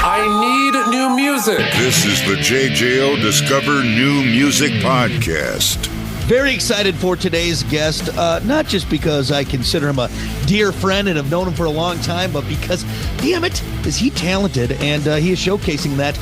I need new music. This is the JJO Discover New Music Podcast. Very excited for today's guest, not just because I consider him a dear friend and have known him for a long time, but because, damn it, is he talented, and he is showcasing that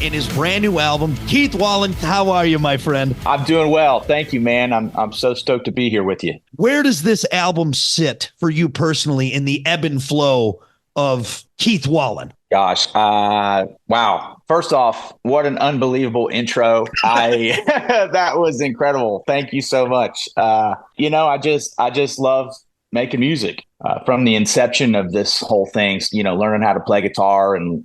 in his brand new album. Keith Wallen, how are you, my friend? I'm doing well. Thank you, man. I'm so stoked to be here with you. Where does this album sit for you personally in the ebb and flow of Keith Wallen? Gosh, wow. First off, what an unbelievable intro. That was incredible. Thank you so much. I just love making music from the inception of this whole thing, learning how to play guitar and,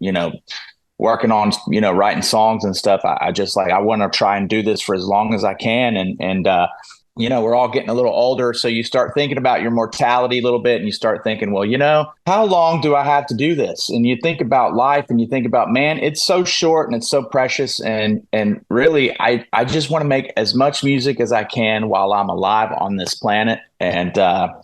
working on, writing songs and stuff. I want to try and do this for as long as I can. And we're all getting a little older. So you start thinking about your mortality a little bit and you start thinking, well, how long do I have to do this? And you think about life and you think about, man, it's so short and it's so precious. And really, I just want to make as much music as I can while I'm alive on this planet. And,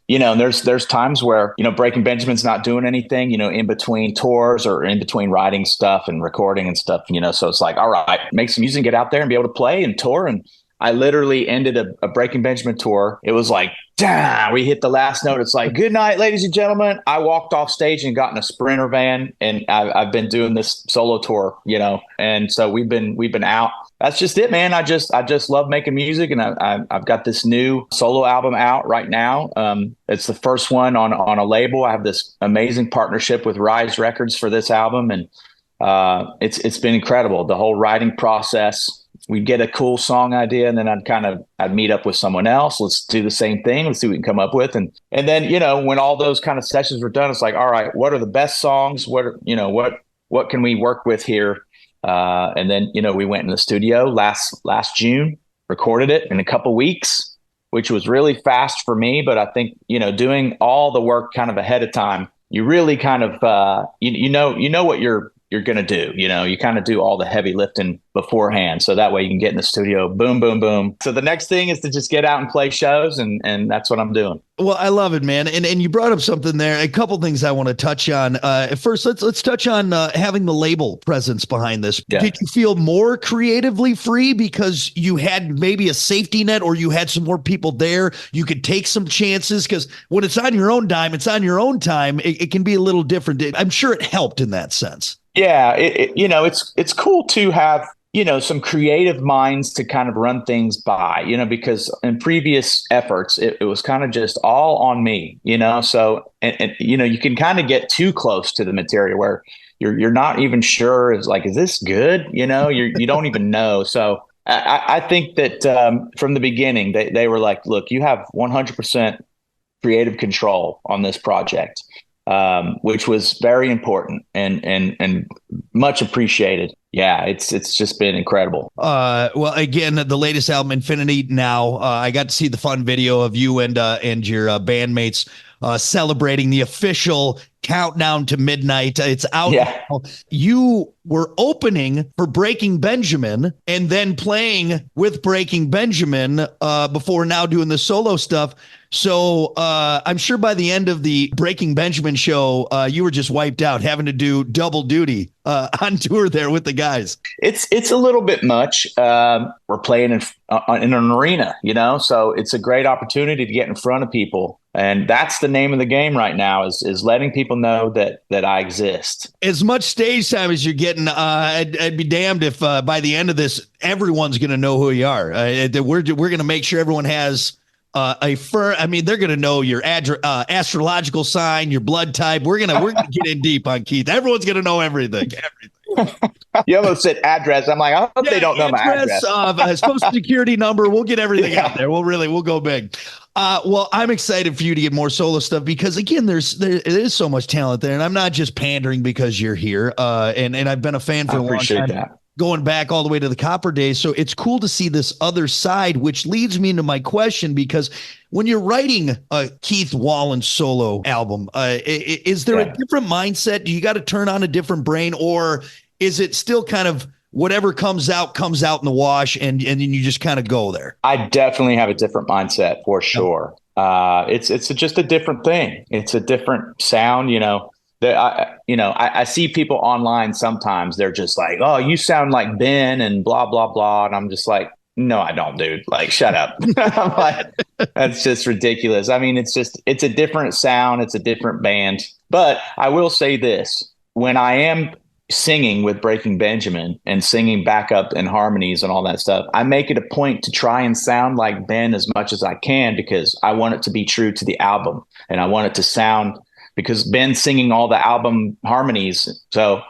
there's times where, Breaking Benjamin's not doing anything, in between tours or in between writing stuff and recording and stuff, so it's like, all right, make some music, get out there and be able to play and tour. And I literally ended a Breaking Benjamin tour. It was like, we hit the last note. It's like, good night, ladies and gentlemen. I walked off stage and got in a Sprinter van, and I've been doing this solo tour, and so we've been out. That's just it, man. I just love making music, and I've got this new solo album out right now. It's the first one on a label. I have this amazing partnership with Rise Records for this album, and it's been incredible. The whole writing process. We'd get a cool song idea, and then I'd meet up with someone else. Let's do the same thing. Let's see what we can come up with. And then, when all those kind of sessions were done, it's like, all right, what are the best songs? What can we work with here? And then, we went in the studio last June, recorded it in a couple weeks, which was really fast for me. But I think, doing all the work kind of ahead of time, you really kind of, what you're going to do, you kind of do all the heavy lifting beforehand. So that way you can get in the studio, boom, boom, boom. So the next thing is to just get out and play shows. And that's what I'm doing. Well, I love it, man. And you brought up something there, a couple things I want to touch on. First, let's touch on having the label presence behind this. Yeah. Did you feel more creatively free because you had maybe a safety net, or you had some more people there? You could take some chances, because when it's on your own dime, it's on your own time. It can be a little different. I'm sure it helped in that sense. Yeah, it's cool to have, some creative minds to kind of run things by, because in previous efforts, it was kind of just all on me, so, and you can kind of get too close to the material where you're not even sure, is this good? You don't even know. So I think that from the beginning, they were like, look, you have 100% creative control on this project. Which was very important and much appreciated. Yeah, it's just been incredible. Well, again, the latest album, Infinity Now, I got to see the fun video of you and your bandmates celebrating the official countdown to midnight. It's out. Yeah. Now. You were opening for Breaking Benjamin and then playing with Breaking Benjamin before now doing the solo stuff. So I'm sure by the end of the Breaking Benjamin show, you were just wiped out, having to do double duty on tour there with the guys. It's a little bit much. We're playing in an arena, so it's a great opportunity to get in front of people. And that's the name of the game right now, is letting people know that I exist. As much stage time as you're getting, I'd be damned if by the end of this, everyone's going to know who you are. We're going to make sure everyone has they're going to know your astrological sign, your blood type. We're going to get in deep on Keith. Everyone's going to know everything. You almost said address. I'm like, I hope they don't know my address. Social security number. We'll get everything out there. We'll go big. Well, I'm excited for you to get more solo stuff, because again, there is so much talent there, and I'm not just pandering because you're here. And I've been a fan for a long time. That. Going back all the way to the Copper days. So it's cool to see this other side, which leads me into my question, because when you're writing a Keith Wallen solo album, is there a different mindset? Do you got to turn on a different brain, or is it still kind of whatever comes out in the wash, and then you just kind of go there? I definitely have a different mindset for sure. It's just a different thing. It's a different sound, I see people online sometimes. They're just like, "Oh, you sound like Ben," and blah blah blah, and I'm just like, "No, I don't, dude. Like, shut up." I'm like, that's just ridiculous. I mean, it's a different sound. It's a different band. But I will say this: when I am singing with Breaking Benjamin and singing backup and harmonies and all that stuff, I make it a point to try and sound like Ben as much as I can, because I want it to be true to the album, and I want it to sound, because Ben's singing all the album harmonies. So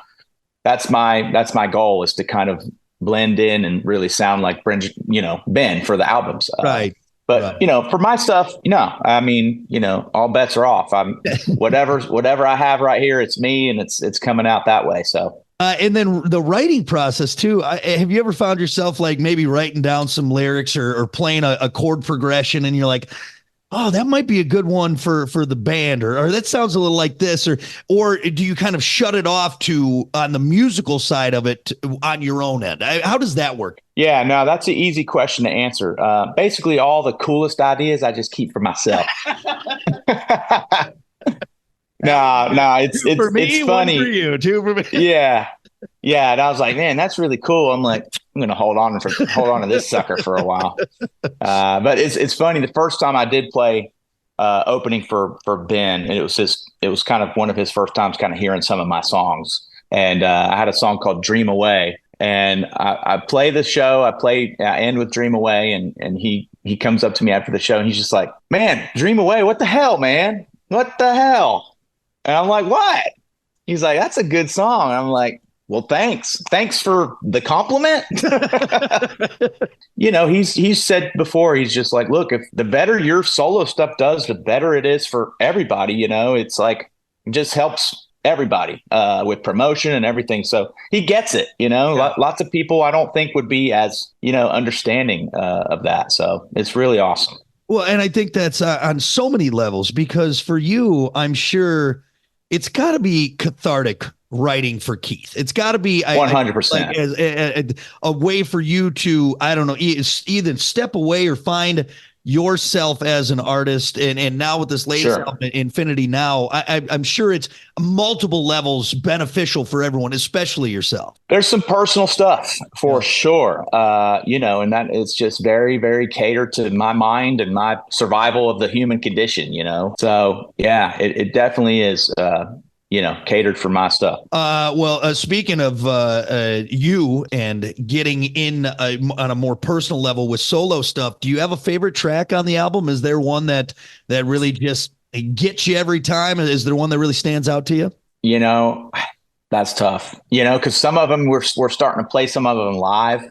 that's my goal, is to kind of blend in and really sound like Ben for the albums. Right. But for my stuff, I mean, all bets are off. I'm whatever I have right here, it's me, and it's coming out that way. So. And then the writing process too. Have you ever found yourself like maybe writing down some lyrics or playing a chord progression, and you're like, oh, that might be a good one for the band, or that sounds a little like this, or do you kind of shut it off to on the musical side of it on your own end? How does that work? Yeah, no, that's an easy question to answer. Basically, all the coolest ideas I just keep for myself. No, it's for me, it's funny. One for you, two for me. Yeah. And I was like, man, that's really cool. I'm like, I'm gonna hold on to this sucker for a while. But it's funny. The first time I did play opening for Ben, and it was kind of one of his first times kind of hearing some of my songs. And I had a song called Dream Away. And I play the show. I end with Dream Away, and he comes up to me after the show, and he's just like, man, Dream Away, what the hell, man? What the hell? And I'm like, what? He's like, that's a good song. And I'm like, well, thanks. Thanks for the compliment. He's said before, he's just like, look, if the better your solo stuff does, the better it is for everybody. It's like, it just helps everybody with promotion and everything. So he gets it, Lots of people I don't think would be as, understanding of that. So it's really awesome. Well, and I think that's on so many levels, because for you, I'm sure it's got to be cathartic writing for Keith. It's got to be 100% a way for you to, I don't know, either step away or find yourself as an artist. And now with this latest album, Infinity Now, I'm sure it's multiple levels beneficial for everyone, especially yourself. There's some personal stuff for sure. And that it's just very, very catered to my mind and my survival of the human condition, So yeah, it definitely is, catered for my stuff. Speaking of you and getting in on a more personal level with solo stuff, do you have a favorite track on the album? Is there one that really just gets you every time? Is there one that really stands out to you? That's tough, because some of them we're starting to play some of them live,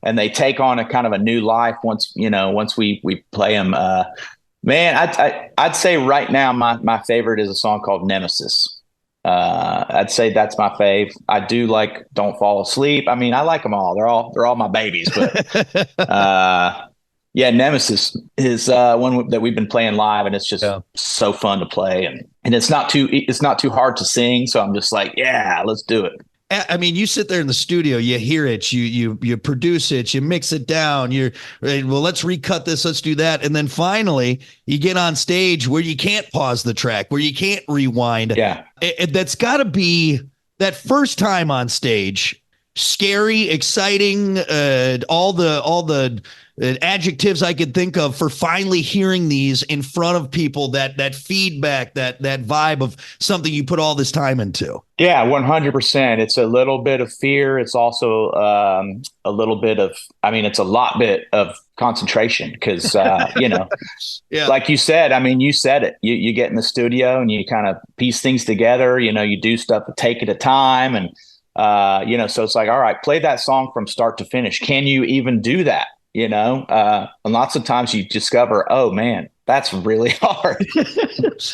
and they take on a kind of a new life once we play them. Man, I'd say right now my favorite is a song called Nemesis. I'd say that's my fave. I do like Don't Fall Asleep. I mean, I like them all. They're all my babies, but Nemesis is one that we've been playing live, and it's just so fun to play, and it's not too hard to sing. So I'm just like, yeah, let's do it. I mean, you sit there in the studio, you hear it, you produce it, you mix it down. Let's recut this, let's do that, and then finally you get on stage where you can't pause the track, where you can't rewind. Yeah, that's got to be that first time on stage. Scary, exciting, all the adjectives I could think of for finally hearing these in front of people, that feedback, that vibe of something you put all this time into. Yeah, 100%. It's a little bit of fear. It's also a little bit of, it's a bit of concentration, because, like you said, you said it, you get in the studio and you kind of piece things together, you do stuff to take at a time. And, so it's like, all right, play that song from start to finish. Can you even do that? And lots of times you discover, oh man, that's really hard.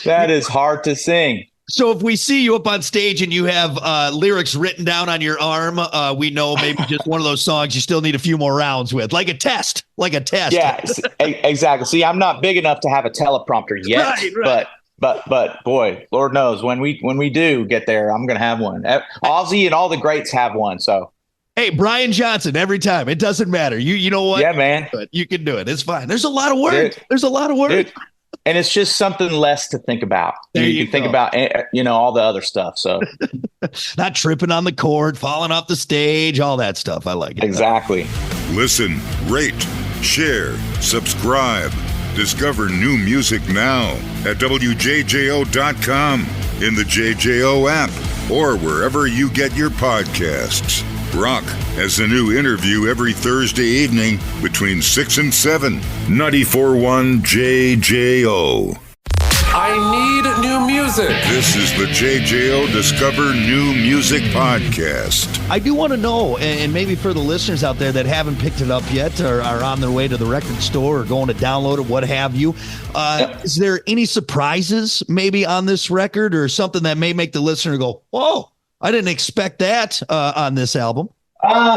That is hard to sing. So if we see you up on stage and you have lyrics written down on your arm, we know maybe just one of those songs you still need a few more rounds with, like a test. Yeah, exactly. See, I'm not big enough to have a teleprompter yet, right. But boy, Lord knows when we do get there, I'm going to have one. Ozzy and all the greats have one. So. Hey, Brian Johnson, every time. It doesn't matter. You know what? Yeah, man. You can do it. It's fine. There's a lot of work. Dude, And it's just something less to think about. You can think about, all the other stuff. So not tripping on the cord, falling off the stage, all that stuff. I like it. Exactly. Listen, rate, share, subscribe. Discover new music now at WJJO.com, in the JJO app, or wherever you get your podcasts. Rock has a new interview every Thursday evening between 6 and 7. 94.1 JJO. I need new music. This is the JJO Discover New Music Podcast. I do want to know, and maybe for the listeners out there that haven't picked it up yet or are on their way to the record store or going to download it, what have you, is there any surprises maybe on this record or something that may make the listener go, whoa, I didn't expect that on this album?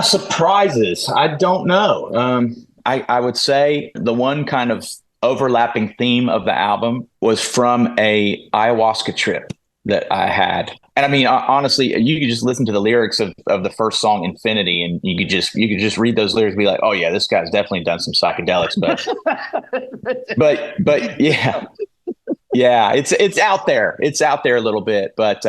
Surprises. I don't know. I would say the one kind of overlapping theme of the album was from a ayahuasca trip that I had. And I mean, honestly, you could just listen to the lyrics of the first song, Infinity, and you could just read those lyrics and be like, oh yeah, this guy's definitely done some psychedelics, but yeah, it's out there. It's out there a little bit, but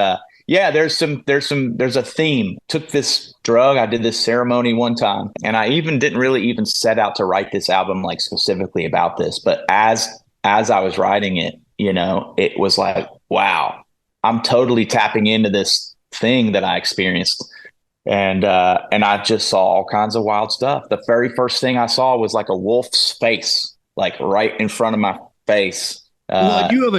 yeah, there's a theme. Took this drug. I did this ceremony one time, and I didn't really even set out to write this album like specifically about this. But as I was writing it, it was like, wow, I'm totally tapping into this thing that I experienced. And I just saw all kinds of wild stuff. The very first thing I saw was like a wolf's face, like right in front of my face. Well, you have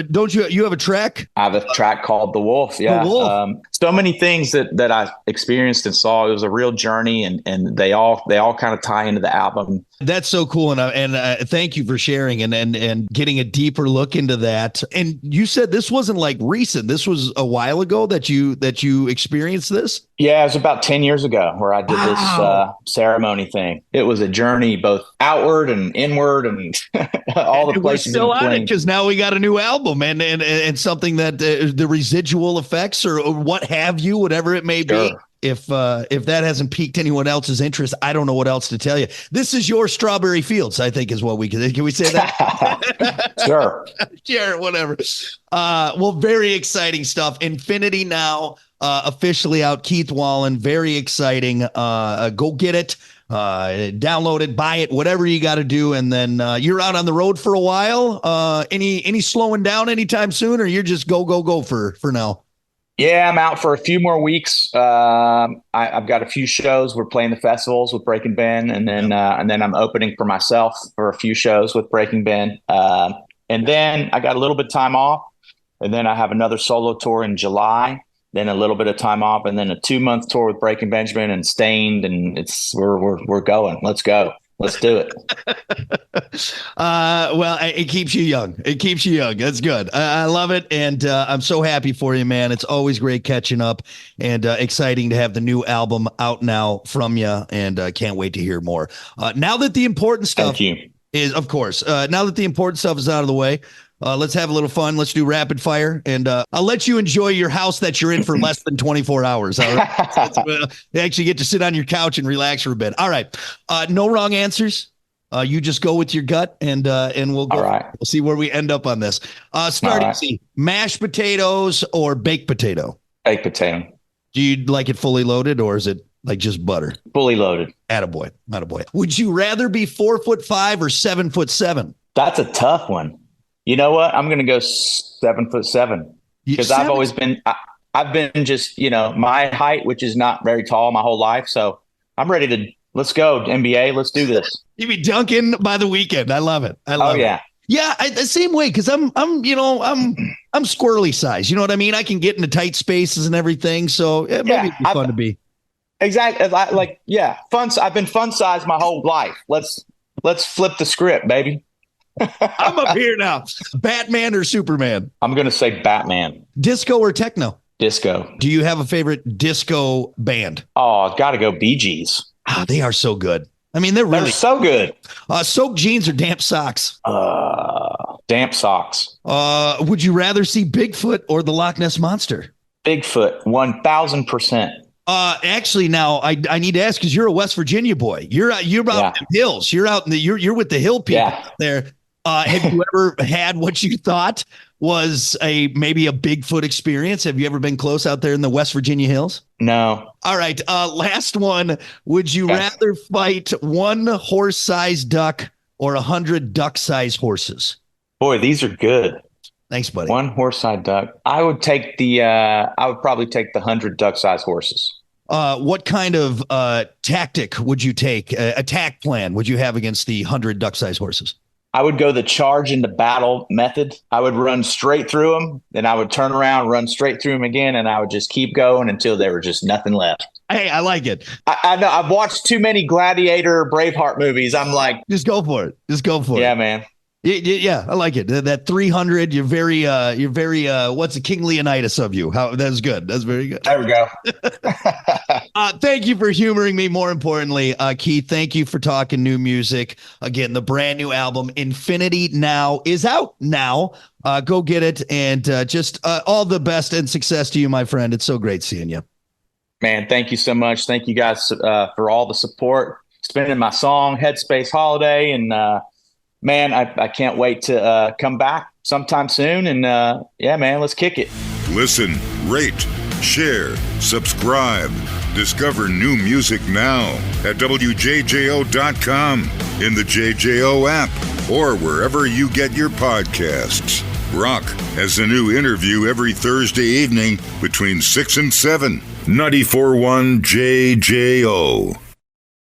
a track? I have a track called The Wolf. Yeah. The Wolf. So many things that I experienced and saw. It was a real journey, and they all kind of tie into the album. That's so cool. And thank you for sharing and getting a deeper look into that. And you said this wasn't like recent. This was a while ago that you experienced this? Yeah, it was about 10 years ago where I did this ceremony thing. It was a journey both outward and inward and all the places. We're still on it because now we got a new album and something that the residual effects or what have you, whatever it may be. If that hasn't piqued anyone else's interest, I don't know what else to tell you. This is your Strawberry Fields, I think is what we can we say that? Sure. Sure, whatever. Well, very exciting stuff. Infinity now officially out. Keith Wallen, very exciting. Go get it. Download it, buy it, whatever you got to do. And then you're out on the road for a while. Any slowing down anytime soon, or you're just go for now? Yeah, I'm out for a few more weeks. I've got a few shows. We're playing the festivals with Breaking Ben, and then I'm opening for myself for a few shows with Breaking Ben. And then I got a little bit of time off, and then I have another solo tour in July. Then a little bit of time off, and then a 2-month tour with Breaking Benjamin and Stained, and we're going. Let's go. Let's do it. Well, it keeps you young. It keeps you young. That's good. I love it. And I'm so happy for you, man. It's always great catching up and exciting to have the new album out now from you. And can't wait to hear more. Now that the important stuff is, of course, now that the important stuff is out of the way, let's have a little fun. Let's do rapid fire, and I'll let you enjoy your house that you're in for less than 24 hours. All right. You actually get to sit on your couch and relax for a bit. All right. No wrong answers. You just go with your gut, and we'll go. All right. We'll see where we end up on this. Starting mashed potatoes or baked potato? Baked potato. Do you like it fully loaded, or is it like just butter? Fully loaded. Attaboy. Attaboy. Would you rather be 4'5" or 7'7"? That's a tough one. You know what? I'm going to go 7'7" because I've been just, my height, which is not very tall my whole life. So I'm ready to, let's go NBA. Let's do this. You be dunking by the weekend. I love it. I love it. Yeah. The same way. Cause I'm squirrely size. You know what I mean? I can get into tight spaces and everything. So maybe it'd be fun to be. Exactly. Fun. I've been fun size my whole life. Let's flip the script, baby. I'm up here now. Batman or Superman? I'm going to say Batman. Disco or techno? Disco. Do you have a favorite disco band? Oh, I've got to go Bee Gees. Oh, they are so good. I mean, they're so good. Soaked jeans or damp socks? Damp socks. Would you rather see Bigfoot or the Loch Ness Monster? Bigfoot, 1,000%. Actually, now I need to ask because you're a West Virginia boy. You're out in the hills. You're out in you're with the hill people there. Have you ever had what you thought was maybe a Bigfoot experience? Have you ever been close out there in the West Virginia hills? No. All right. Last one. Would you rather fight one horse-sized duck or 100 duck-sized horses? Boy, these are good. Thanks, buddy. One horse-sized duck. I would take I would probably take the 100 duck-sized horses. What kind of tactic would you take? Attack plan would you have against the 100 duck-sized horses? I would go the charge into battle method. I would run straight through them, then I would turn around, run straight through them again, and I would just keep going until there were just nothing left. Hey, I like it. I know I've watched too many Gladiator, Braveheart movies. I'm like, just go for it. Just go for it. Yeah, man. Yeah, I like it. That 300. You're very. What's a King Leonidas of you? That's good. That's very good. There we go. Thank you for humoring me. More importantly, Keith, thank you for talking new music. Again, the brand new album Infinity Now is out now. Go get it, and just all the best and success to you, my friend. It's so great seeing you. Man, thank you so much. Thank you guys for all the support. Spending my song Headspace Holiday, and man, I can't wait to come back sometime soon. And yeah, man, let's kick it. Listen, rate, share, subscribe. Discover new music now at WJJO.com, in the JJO app, or wherever you get your podcasts. Rock has a new interview every Thursday evening between 6 and 7. 94.1 JJO.